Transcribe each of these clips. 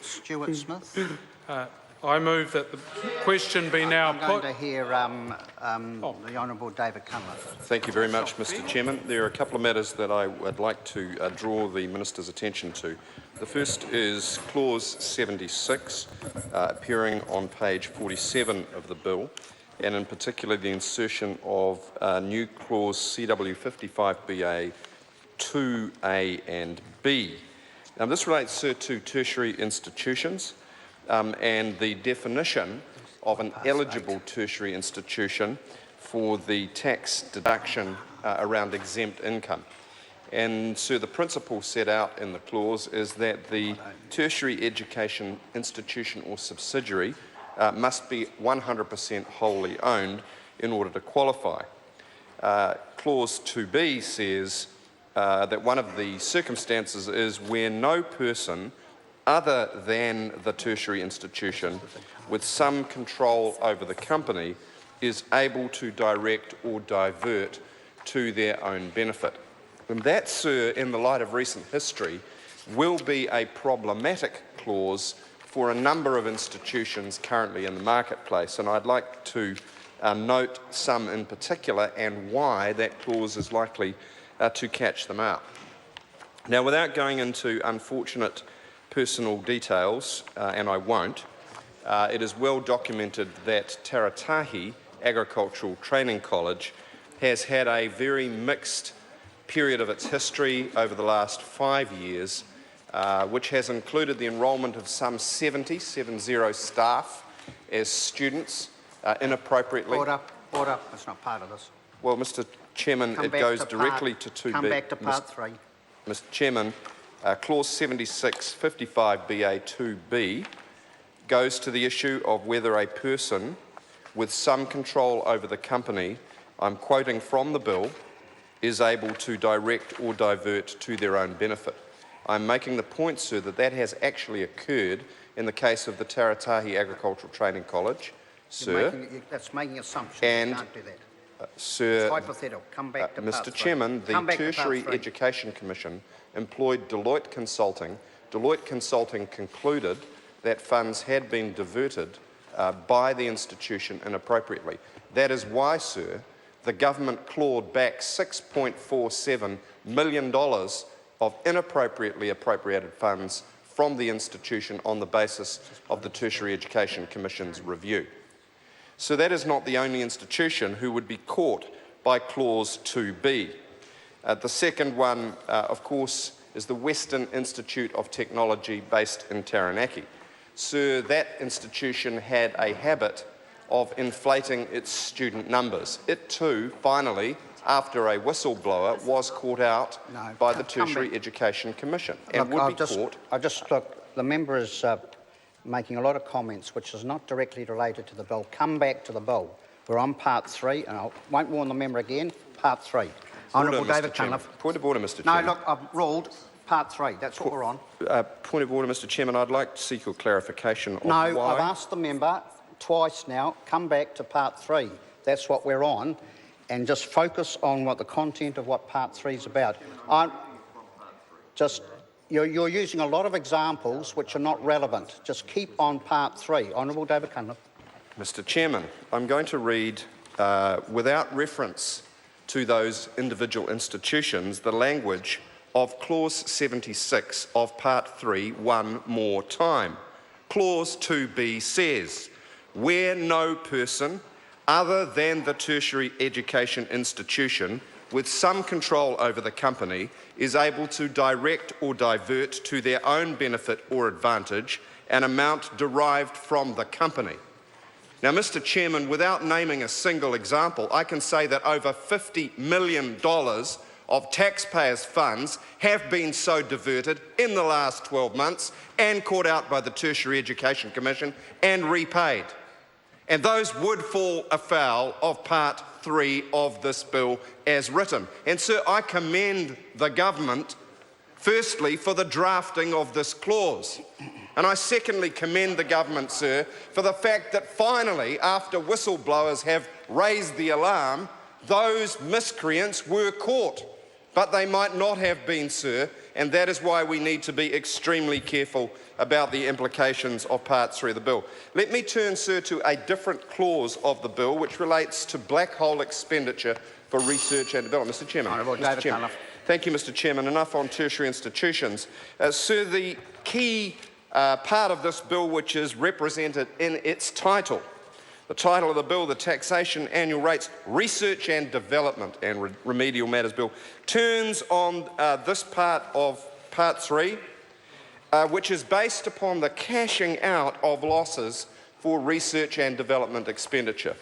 Stuart Smith. I move that the question be now put. I'm going to hear the Honourable David Cunliffe. Thank you very much, Mr Chairman. There are a couple of matters that I would like to draw the Minister's attention to. The first is Clause 76, appearing on page 47 of the bill, and in particular the insertion of new clause CW55BA 2A and B. Now, this relates, sir, to tertiary institutions and the definition of an eligible tertiary institution for the tax deduction around exempt income. And, sir, the principle set out in the clause is that the tertiary education institution or subsidiary must be 100% wholly owned in order to qualify. Clause 2B says that one of the circumstances is where no person other than the tertiary institution with some control over the company is able to direct or divert to their own benefit. And that, sir, in the light of recent history, will be a problematic clause for a number of institutions currently in the marketplace. And I'd like to note some in particular and why that clause is likely to catch them out. Now, without going into unfortunate personal details, and I won't, it is well documented that Taxation Agricultural Training College has had a very mixed period of its history over the last 5 years, which has included the enrolment of some 70 staff as students inappropriately. Order. That's not part of this. Well, Mr Chairman, it goes directly to 2B. Come back to part 3. Mr Chairman, clause 7655BA 2B goes to the issue of whether a person with some control over the company, I'm quoting from the bill, is able to direct or divert to their own benefit. I'm making the point, sir, that that has actually occurred in the case of the Taxation Agricultural Training College, sir. That's making assumptions. And, you can't do that. Sir, it's hypothetical. Come back to Mr part Chairman, three. the Tertiary Education Commission employed Deloitte Consulting. Deloitte Consulting concluded that funds had been diverted by the institution inappropriately. That is why, sir, the government clawed back $6.47 million of inappropriately appropriated funds from the institution on the basis of the Tertiary Education Commission's review. So that is not the only institution who would be caught by Clause 2B. The second one, of course, is the Western Institute of Technology based in Taranaki. Sir, that institution had a habit of inflating its student numbers. It too, finally, after a whistleblower, was caught out by the Tertiary Education Commission and would be caught. Look, the member is making a lot of comments which is not directly related to the bill. Come back to the bill. We're on part 3, and I won't warn the member again. Part 3. Honourable David Cunliffe. Point of order, Mr Chairman. No, look, I've ruled part 3. That's what we're on. Point of order, Mr Chairman. I'd like to seek your clarification on why. No, I've asked the member twice now, come back to part 3. That's what we're on, and just focus on what the content of what part 3 is about. You're using a lot of examples which are not relevant. Just keep on part 3. Honourable David Cunliffe. Mr Chairman, I'm going to read, without reference to those individual institutions, the language of Clause 76 of Part 3 one more time. Clause 2B says, where no person other than the tertiary education institution with some control over the company is able to direct or divert to their own benefit or advantage an amount derived from the company. Now, Mr Chairman, without naming a single example, I can say that over $50 million of taxpayers' funds have been so diverted in the last 12 months and caught out by the Tertiary Education Commission and repaid. And those would fall afoul of Part 3 of this bill as written. And, sir, I commend the government, firstly, for the drafting of this clause. And I secondly commend the government, sir, for the fact that finally, after whistleblowers have raised the alarm, those miscreants were caught. But they might not have been, sir, and that is why we need to be extremely careful about the implications of Part 3 of the bill. Let me turn, sir, to a different clause of the bill which relates to black hole expenditure for research and development. Mr. Chairman. Honourable Mr. David Chairman. Cunliffe. Thank you, Mr. Chairman. Enough on tertiary institutions. Sir, the key part of this bill which is represented in its title, the title of the bill, the Taxation, Annual Rates, Research and Development and Remedial Matters Bill, turns on this part of Part 3, which is based upon the cashing out of losses for research and development expenditure.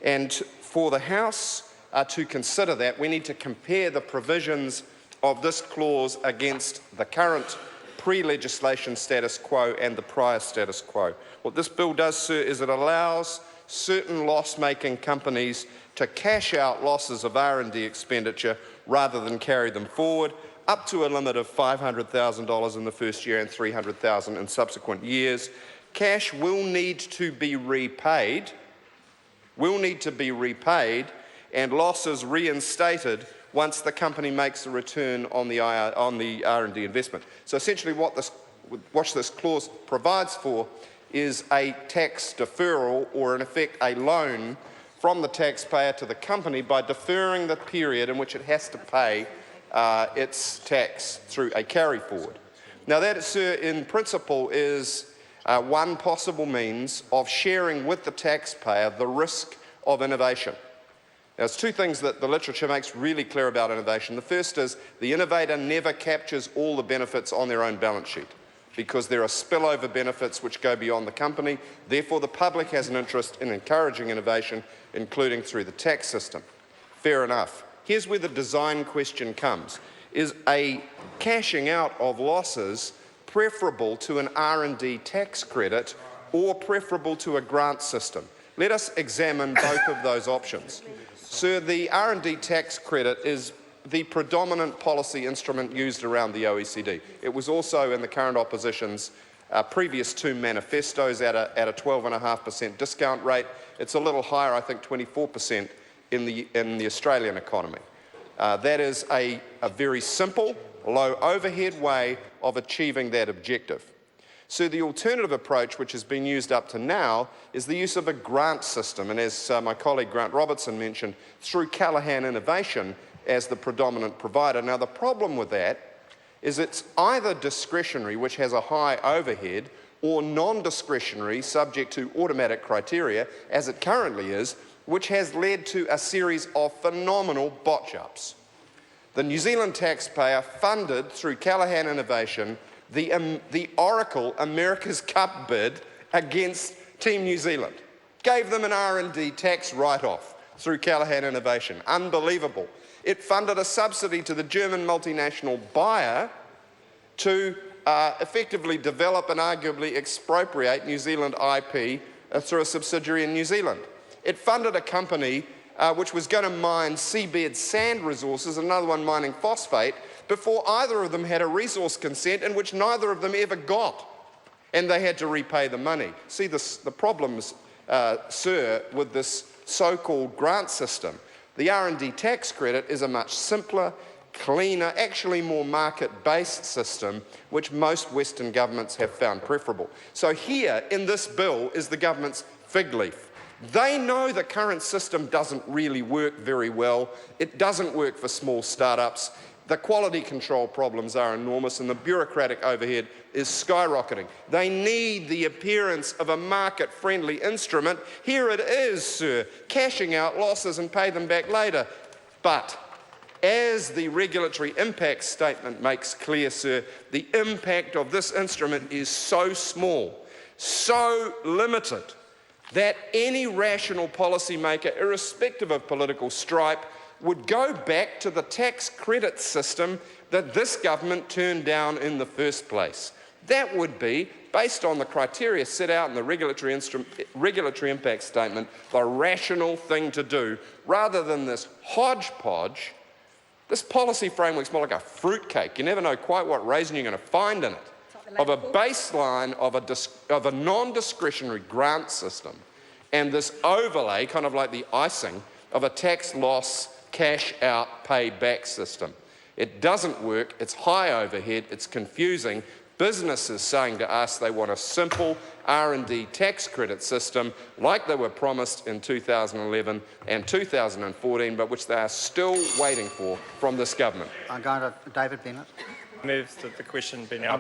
And for the House to consider that, we need to compare the provisions of this clause against the current pre-legislation status quo and the prior status quo. What this bill does, sir, is it allows certain loss-making companies to cash out losses of R&D expenditure rather than carry them forward, up to a limit of $500,000 in the first year and $300,000 in subsequent years. Cash will need to be repaid, and losses reinstated once the company makes a return on the R&D investment. So essentially what this clause provides for is a tax deferral, or in effect a loan from the taxpayer to the company by deferring the period in which it has to pay its tax through a carry forward. Now that, sir, in principle is one possible means of sharing with the taxpayer the risk of innovation. Now, there's two things that the literature makes really clear about innovation. The first is the innovator never captures all the benefits on their own balance sheet, because there are spillover benefits which go beyond the company. Therefore, the public has an interest in encouraging innovation, including through the tax system. Fair enough. Here's where the design question comes. Is a cashing out of losses preferable to an R&D tax credit or preferable to a grant system? Let us examine both of those options. Sir, the R&D tax credit is the predominant policy instrument used around the OECD. It was also in the current opposition's previous two manifestos at a 12.5% discount rate. It's a little higher, I think 24% in the Australian economy. That is a very simple, low overhead way of achieving that objective. So the alternative approach, which has been used up to now, is the use of a grant system, and as my colleague Grant Robertson mentioned, through Callaghan Innovation as the predominant provider. Now, the problem with that is it's either discretionary, which has a high overhead, or non-discretionary, subject to automatic criteria, as it currently is, which has led to a series of phenomenal botch-ups. The New Zealand taxpayer funded, through Callaghan Innovation, the Oracle America's Cup bid against Team New Zealand. Gave them an R&D tax write-off through Callaghan Innovation. Unbelievable. It funded a subsidy to the German multinational buyer to effectively develop and arguably expropriate New Zealand IP through a subsidiary in New Zealand. It funded a company which was going to mine seabed sand resources, another one mining phosphate, before either of them had a resource consent, in which neither of them ever got, and they had to repay the money. See, the problems, sir, with this so-called grant system. The R&D tax credit is a much simpler, cleaner, actually more market-based system, which most Western governments have found preferable. So here, in this bill, is the government's fig leaf. They know the current system doesn't really work very well. It doesn't work for small startups. The quality control problems are enormous and the bureaucratic overhead is skyrocketing. They need the appearance of a market-friendly instrument. Here it is, sir, cashing out losses and pay them back later. But as the regulatory impact statement makes clear, sir, the impact of this instrument is so small, so limited, that any rational policymaker, irrespective of political stripe, would go back to the tax credit system that this government turned down in the first place. That would be, based on the criteria set out in the regulatory impact statement, the rational thing to do, rather than this hodgepodge. This policy framework's more like a fruitcake. You never know quite what raisin you're going to find in it, of a baseline of a non-discretionary grant system, and this overlay, kind of like the icing, of a tax loss cash out, pay back system. It doesn't work, it's high overhead, it's confusing. Businesses saying to us they want a simple R&D tax credit system like they were promised in 2011 and 2014, but which they are still waiting for from this government. I'm going to David Bennett. Move that the question be now